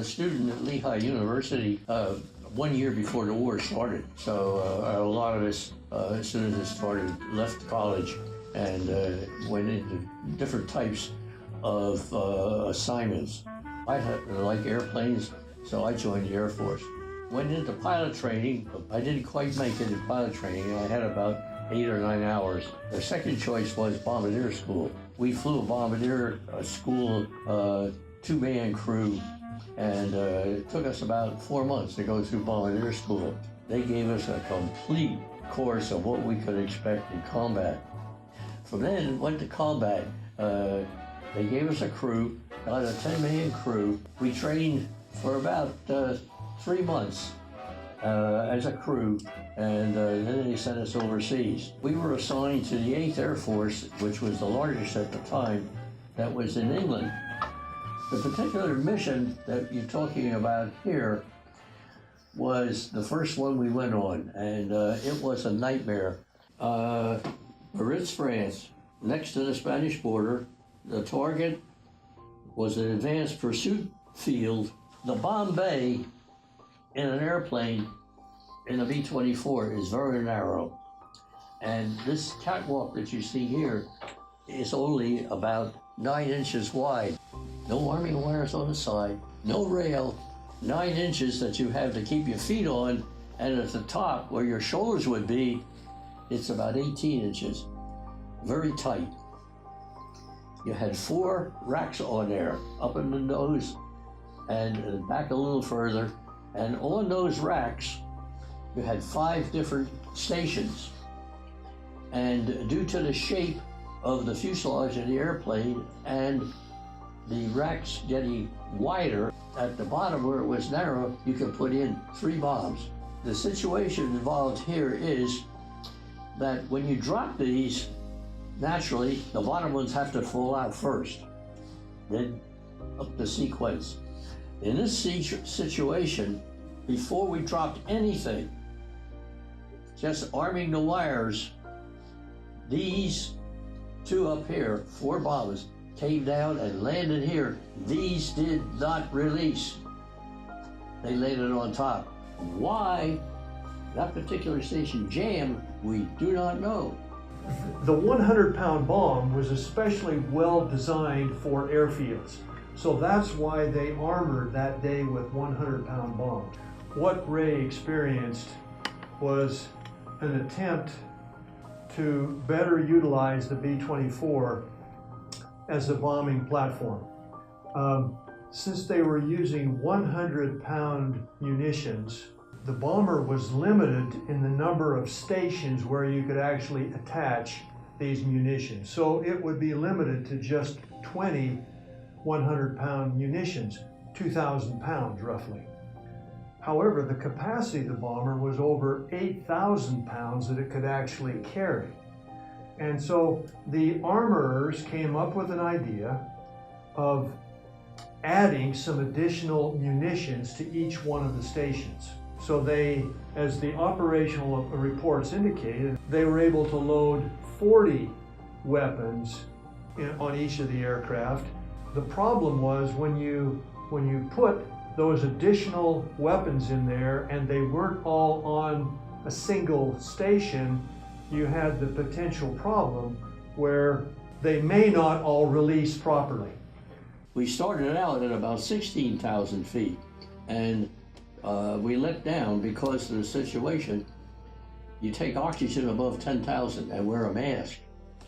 a student at Lehigh University 1 year before the war started. So a lot of us, as soon as it started, left college and went into different types of assignments. I like airplanes, so I joined the Air Force. Went into pilot training. I didn't quite make it in pilot training. I had about 8 or 9 hours. The second choice was bombardier school. We flew a bombardier school, 2-man crew, and it took us about 4 months to go through bombardier school. They gave us a complete course of what we could expect in combat. From then, went to combat. They gave us a crew, got a 10-man crew. We trained for about 3 months as a crew, and then they sent us overseas. We were assigned to the 8th Air Force, which was the largest at the time, that was in England. The particular mission that you're talking about here was the first one we went on, and it was a nightmare. Biarritz, France, next to the Spanish border. The target was an advanced pursuit field. The bomb bay in an airplane in a B-24 is very narrow. And this catwalk that you see here is only about 9 inches wide. No arming wires on the side, no rail, 9 inches that you have to keep your feet on, and at the top where your shoulders would be, it's about 18 inches. Very tight. You had 4 racks on there, up in the nose and back a little further. And on those racks, you had 5 different stations. And due to the shape of the fuselage of the airplane and the racks getting wider, at the bottom where it was narrow, you could put in 3 bombs. The situation involved here is that when you drop these, naturally, the bottom ones have to fall out first, then up the sequence. In this situation, before we dropped anything, just arming the wires, these 2 up here, 4 bombs, came down and landed here. These did not release. They landed on top. Why that particular station jammed, we do not know. The 100-pound bomb was especially well designed for airfields. So that's why they armored that day with 100-pound bombs. What Ray experienced was an attempt to better utilize the B-24 as a bombing platform. Since they were using 100-pound munitions, the bomber was limited in the number of stations where you could actually attach these munitions. So it would be limited to just 20 100-pound munitions, 2,000 pounds roughly. However, the capacity of the bomber was over 8,000 pounds that it could actually carry. And so the armorers came up with an idea of adding some additional munitions to each one of the stations. So they, as the operational reports indicated, they were able to load 40 weapons on each of the aircraft. The problem was when you put those additional weapons in there and they weren't all on a single station, you had the potential problem where they may not all release properly. We started out at about 16,000 feet, and we let down because of the situation. You take oxygen above 10,000 and wear a mask.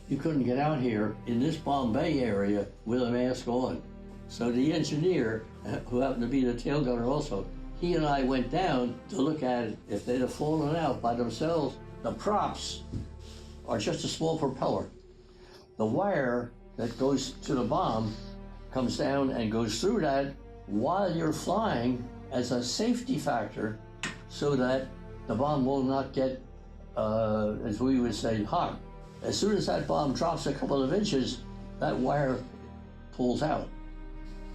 You couldn't get out here in this Bombay area with a mask on. So the engineer, who happened to be the tail gunner also, he and I went down to look at it. If they'd have fallen out by themselves, the props are just a small propeller. The wire that goes to the bomb comes down and goes through that while you're flying as a safety factor so that the bomb will not get, as we would say, hot. As soon as that bomb drops a couple of inches, that wire pulls out.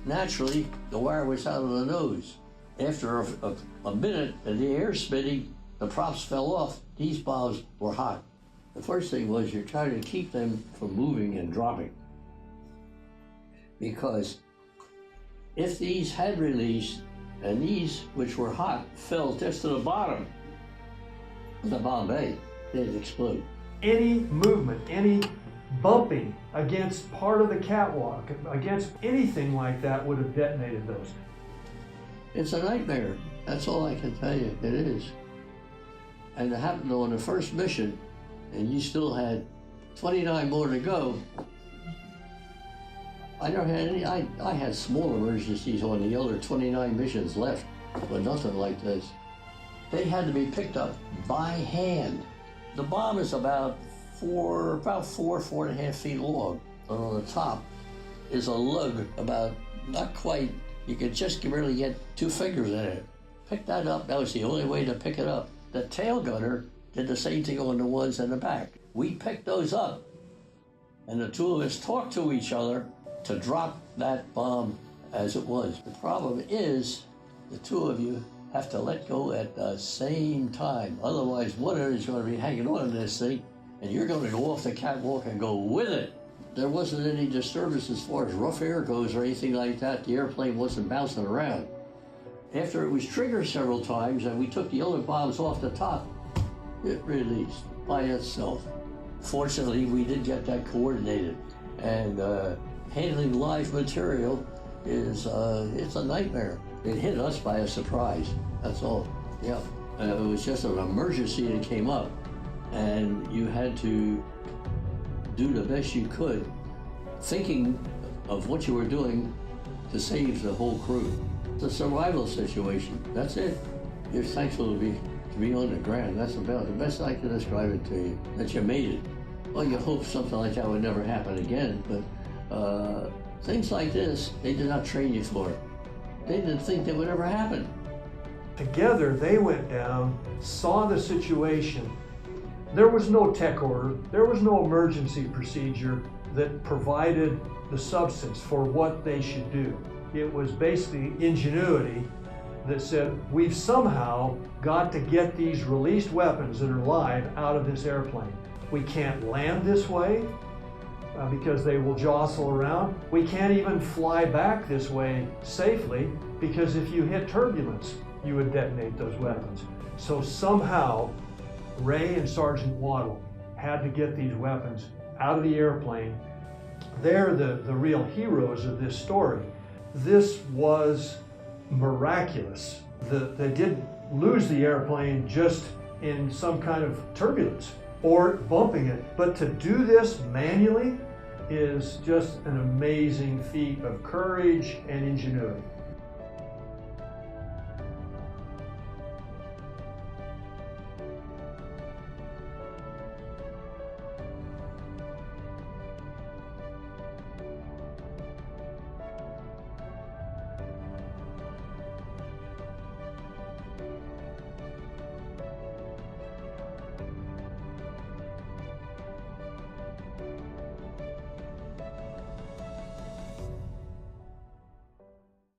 Naturally, the wire was out of the nose. After a minute of the air spinning, the props fell off. These bombs were hot. The first thing was you're trying to keep them from moving and dropping. Because if these had released, And these, which were hot, fell just to the bottom of the bomb bay. They'd explode. Any movement, any bumping against part of the catwalk, against anything like that would have detonated those. It's a nightmare. That's all I can tell you. It is. And it happened on the first mission, and you still had 29 more to go. I never had any, I had small emergencies on the other 29 missions left, but nothing like this. They had to be picked up by hand. The bomb is about 4.5 feet long. And on the top is a lug about, not quite, you could just barely get 2 fingers in it. Pick that up, that was the only way to pick it up. The tail gunner did the same thing on the ones in the back. We picked those up, and the two of us talked to each other to drop that bomb as it was. The problem is, the two of you have to let go at the same time. Otherwise, one of you is going to be hanging on to this thing, and you're going to go off the catwalk and go with it. There wasn't any disturbance as far as rough air goes or anything like that. The airplane wasn't bouncing around. After it was triggered several times and we took the other bombs off the top, it released by itself. Fortunately, we did get that coordinated. And handling live material is, it's a nightmare. It hit us by a surprise, that's all. Yeah, it was just an emergency that came up, and you had to do the best you could, thinking of what you were doing to save the whole crew. It's a survival situation, that's it. You're thankful to be on the ground. That's about the best I can describe it to you, that you made it. Well, you hope something like that would never happen again, but things like this, they did not train you for it. They didn't think they would ever happen. Together, they went down, saw the situation. There was no tech order, there was no emergency procedure that provided the substance for what they should do. It was basically ingenuity that said, we've somehow got to get these released weapons that are live out of this airplane. We can't land this way because they will jostle around. We can't even fly back this way safely because if you hit turbulence, you would detonate those weapons. So somehow, Ray and Sergeant Waddle had to get these weapons out of the airplane. They're the real heroes of this story. This was miraculous. They didn't lose the airplane just in some kind of turbulence or bumping it, but to do this manually is just an amazing feat of courage and ingenuity.